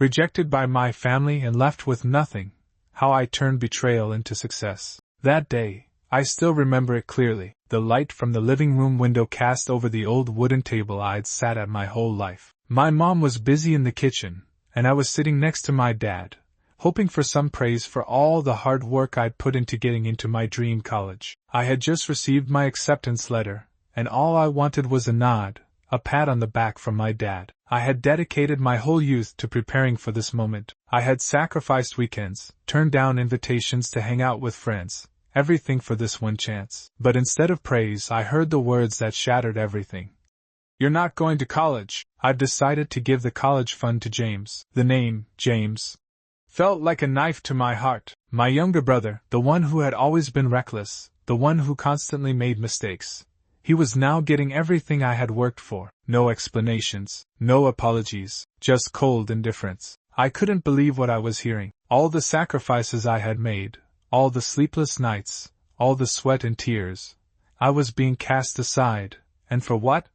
Rejected by my family and left with nothing. How I turned betrayal into success. That day, I still remember it clearly. The light from the living room window cast over the old wooden table I'd sat at my whole life. My mom was busy in the kitchen, and I was sitting next to my dad, hoping for some praise for all the hard work I'd put into getting into my dream college. I had just received my acceptance letter, and all I wanted was a nod, a pat on the back from my dad. I had dedicated my whole youth to preparing for this moment. I had sacrificed weekends, turned down invitations to hang out with friends, everything for this one chance. But instead of praise, I heard the words that shattered everything. You're not going to college. I've decided to give the college fund to James. The name, James, felt like a knife to my heart. My younger brother, the one who had always been reckless, the one who constantly made mistakes. He was now getting everything I had worked for. No explanations, no apologies, just cold indifference. I couldn't believe what I was hearing. All the sacrifices I had made, all the sleepless nights, all the sweat and tears. I was being cast aside, and for what?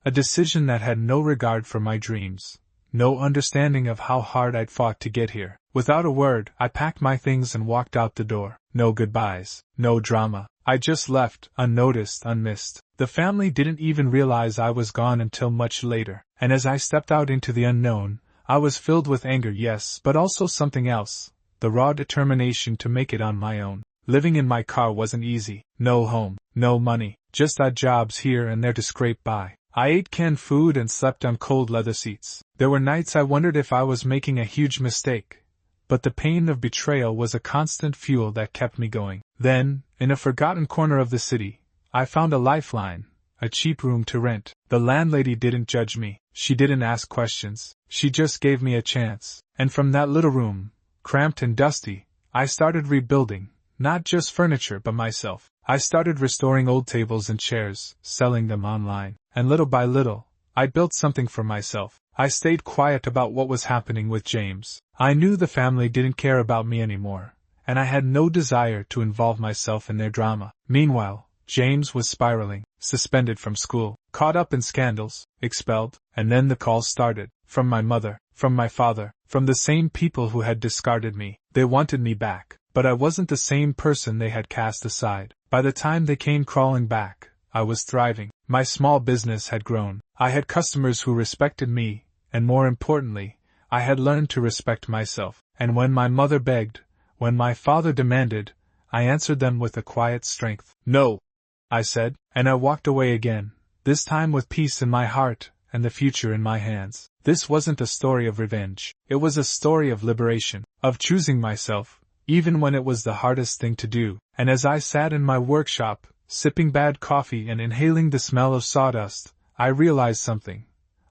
A decision that had no regard for my dreams, no understanding of how hard I'd fought to get here. Without a word, I packed my things and walked out the door. No goodbyes, no drama. I just left, unnoticed, unmissed. The family didn't even realize I was gone until much later. And as I stepped out into the unknown, I was filled with anger, yes, but also something else. The raw determination to make it on my own. Living in my car wasn't easy. No home, no money, just odd jobs here and there to scrape by. I ate canned food and slept on cold leather seats. There were nights I wondered if I was making a huge mistake. But the pain of betrayal was a constant fuel that kept me going. Then, in a forgotten corner of the city, I found a lifeline, a cheap room to rent. The landlady didn't judge me. She didn't ask questions. She just gave me a chance. And from that little room, cramped and dusty, I started rebuilding, not just furniture but myself. I started restoring old tables and chairs, selling them online. And little by little, I built something for myself. I stayed quiet about what was happening with James. I knew the family didn't care about me anymore, and I had no desire to involve myself in their drama. Meanwhile, James was spiraling, suspended from school, caught up in scandals, expelled, and then the calls started. From my mother, from my father, from the same people who had discarded me. They wanted me back, but I wasn't the same person they had cast aside. By the time they came crawling back, I was thriving. My small business had grown. I had customers who respected me, and more importantly, I had learned to respect myself. And when my mother begged, when my father demanded, I answered them with a quiet strength. No, I said, and I walked away again, this time with peace in my heart and the future in my hands. This wasn't a story of revenge. It was a story of liberation, of choosing myself, even when it was the hardest thing to do. And as I sat in my workshop, sipping bad coffee and inhaling the smell of sawdust, I realized something.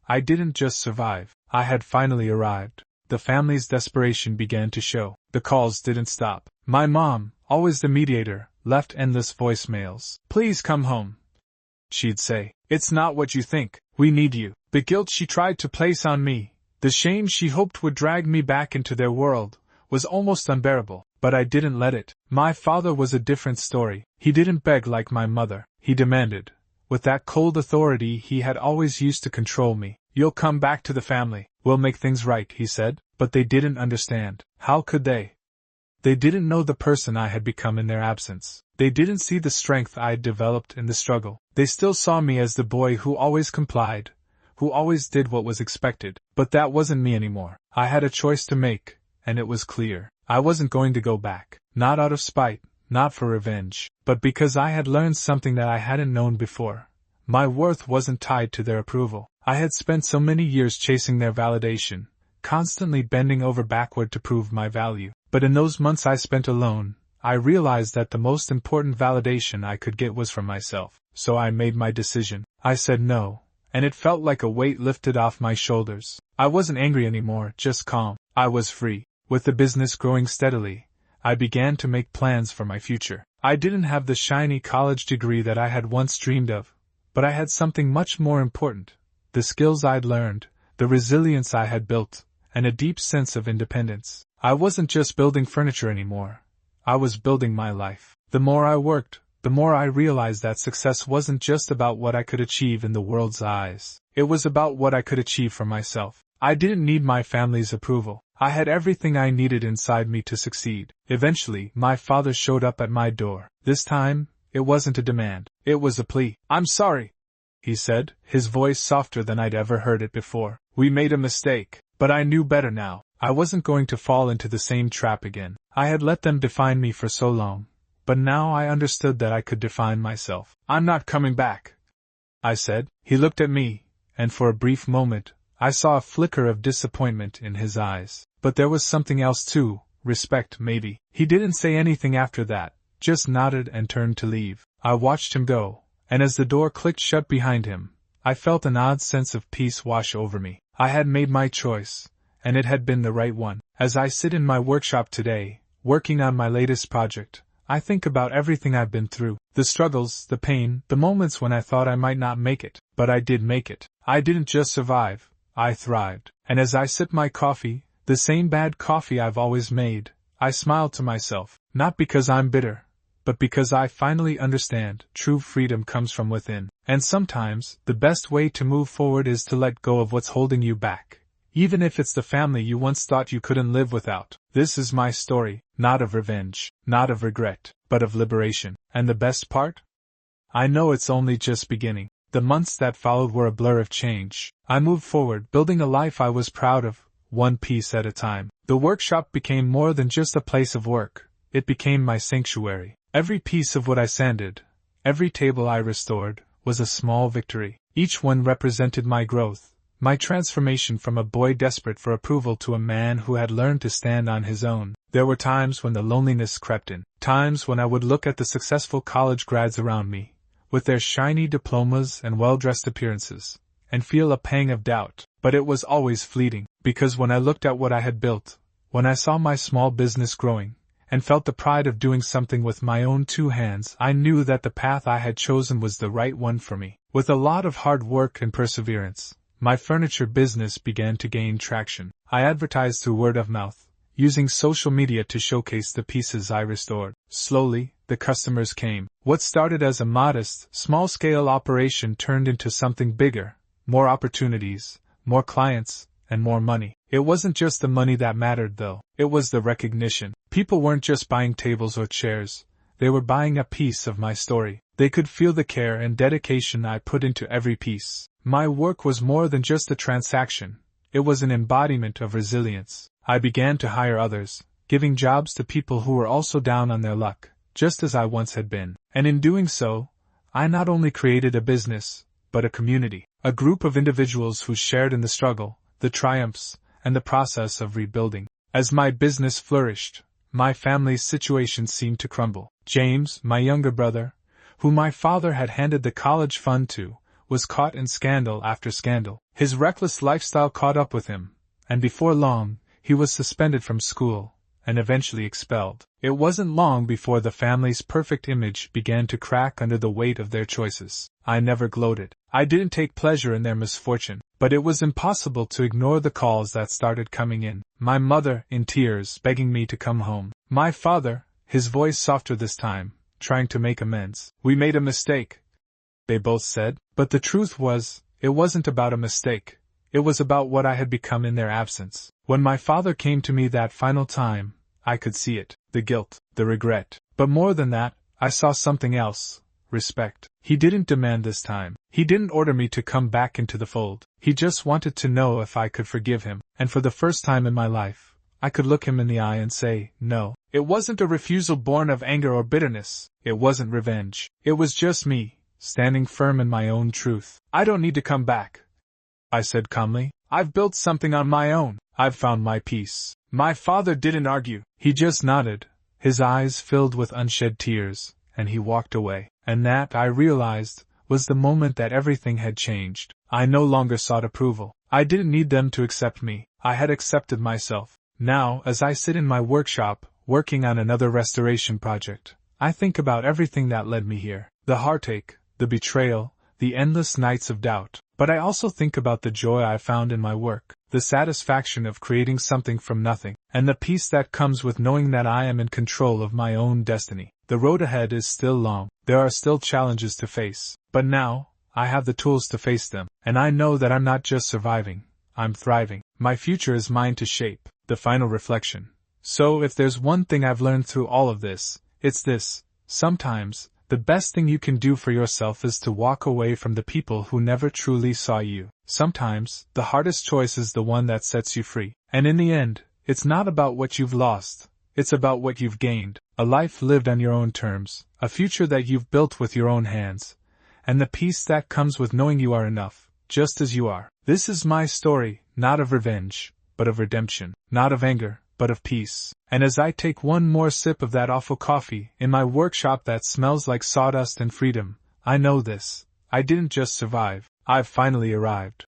I didn't just survive. I had finally arrived. The family's desperation began to show. The calls didn't stop. My mom, always the mediator, left endless voicemails. Please come home, she'd say. It's not what you think. We need you. The guilt she tried to place on me, the shame she hoped would drag me back into their world, was almost unbearable. But I didn't let it. My father was a different story. He didn't beg like my mother. He demanded, with that cold authority he had always used to control me. You'll come back to the family. We'll make things right, he said. But they didn't understand. How could they? They didn't know the person I had become in their absence. They didn't see the strength I had developed in the struggle. They still saw me as the boy who always complied, who always did what was expected. But that wasn't me anymore. I had a choice to make, and it was clear. I wasn't going to go back. Not out of spite, not for revenge, but because I had learned something that I hadn't known before. My worth wasn't tied to their approval. I had spent so many years chasing their validation, constantly bending over backward to prove my value. But in those months I spent alone, I realized that the most important validation I could get was from myself. So I made my decision. I said no, and it felt like a weight lifted off my shoulders. I wasn't angry anymore, just calm. I was free. With the business growing steadily, I began to make plans for my future. I didn't have the shiny college degree that I had once dreamed of, but I had something much more important: the skills I'd learned, the resilience I had built, and a deep sense of independence. I wasn't just building furniture anymore. I was building my life. The more I worked, the more I realized that success wasn't just about what I could achieve in the world's eyes. It was about what I could achieve for myself. I didn't need my family's approval. I had everything I needed inside me to succeed. Eventually, my father showed up at my door. This time, it wasn't a demand. It was a plea. "I'm sorry," he said, his voice softer than I'd ever heard it before. "We made a mistake, but I knew better now. I wasn't going to fall into the same trap again. I had let them define me for so long, but now I understood that I could define myself. I'm not coming back," I said. He looked at me, and for a brief moment, I saw a flicker of disappointment in his eyes. But there was something else too, respect maybe. He didn't say anything after that, just nodded and turned to leave. I watched him go, and as the door clicked shut behind him, I felt an odd sense of peace wash over me. I had made my choice, and it had been the right one. As I sit in my workshop today, working on my latest project, I think about everything I've been through. The struggles, the pain, the moments when I thought I might not make it. But I did make it. I didn't just survive, I thrived. And as I sip my coffee, the same bad coffee I've always made, I smile to myself, not because I'm bitter, but because I finally understand true freedom comes from within. And sometimes, the best way to move forward is to let go of what's holding you back, even if it's the family you once thought you couldn't live without. This is my story, not of revenge, not of regret, but of liberation. And the best part? I know it's only just beginning. The months that followed were a blur of change. I moved forward, building a life I was proud of, one piece at a time. The workshop became more than just a place of work. It became my sanctuary. Every piece of wood I sanded, every table I restored, was a small victory. Each one represented my growth, my transformation from a boy desperate for approval to a man who had learned to stand on his own. There were times when the loneliness crept in, times when I would look at the successful college grads around me, with their shiny diplomas and well-dressed appearances, and feel a pang of doubt. But it was always fleeting, because when I looked at what I had built, when I saw my small business growing, and felt the pride of doing something with my own two hands, I knew that the path I had chosen was the right one for me. With a lot of hard work and perseverance, my furniture business began to gain traction. I advertised through word of mouth, using social media to showcase the pieces I restored. Slowly, the customers came. What started as a modest, small-scale operation turned into something bigger, more opportunities, more clients, and more money. It wasn't just the money that mattered though, it was the recognition. People weren't just buying tables or chairs, they were buying a piece of my story. They could feel the care and dedication I put into every piece. My work was more than just a transaction, it was an embodiment of resilience. I began to hire others, giving jobs to people who were also down on their luck, just as I once had been. And in doing so, I not only created a business, but a community, a group of individuals who shared in the struggle, the triumphs, and the process of rebuilding. As my business flourished, my family's situation seemed to crumble. James, my younger brother, who my father had handed the college fund to, was caught in scandal after scandal. His reckless lifestyle caught up with him, and before long, he was suspended from school, and eventually expelled. It wasn't long before the family's perfect image began to crack under the weight of their choices. I never gloated. I didn't take pleasure in their misfortune, but it was impossible to ignore the calls that started coming in. My mother, in tears, begging me to come home. My father, his voice softer this time, trying to make amends. "We made a mistake," they both said. But the truth was, it wasn't about a mistake. It was about what I had become in their absence. When my father came to me that final time, I could see it, the guilt, the regret. But more than that, I saw something else, respect. He didn't demand this time. He didn't order me to come back into the fold. He just wanted to know if I could forgive him. And for the first time in my life, I could look him in the eye and say, no. It wasn't a refusal born of anger or bitterness. It wasn't revenge. It was just me, standing firm in my own truth. "I don't need to come back," I said calmly. "I've built something on my own. I've found my peace." My father didn't argue. He just nodded, his eyes filled with unshed tears, and he walked away. And that, I realized, was the moment that everything had changed. I no longer sought approval. I didn't need them to accept me. I had accepted myself. Now, as I sit in my workshop, working on another restoration project, I think about everything that led me here. The heartache, the betrayal, the endless nights of doubt. But I also think about the joy I found in my work, the satisfaction of creating something from nothing, and the peace that comes with knowing that I am in control of my own destiny. The road ahead is still long. There are still challenges to face. But now, I have the tools to face them, and I know that I'm not just surviving. I'm thriving. My future is mine to shape. The final reflection. So if there's one thing I've learned through all of this, it's this: sometimes, the best thing you can do for yourself is to walk away from the people who never truly saw you. Sometimes, the hardest choice is the one that sets you free. And in the end, it's not about what you've lost, it's about what you've gained. A life lived on your own terms, a future that you've built with your own hands, and the peace that comes with knowing you are enough, just as you are. This is my story, not of revenge, but of redemption, not of anger, but of peace. And as I take one more sip of that awful coffee in my workshop that smells like sawdust and freedom, I know this: I didn't just survive, I've finally arrived.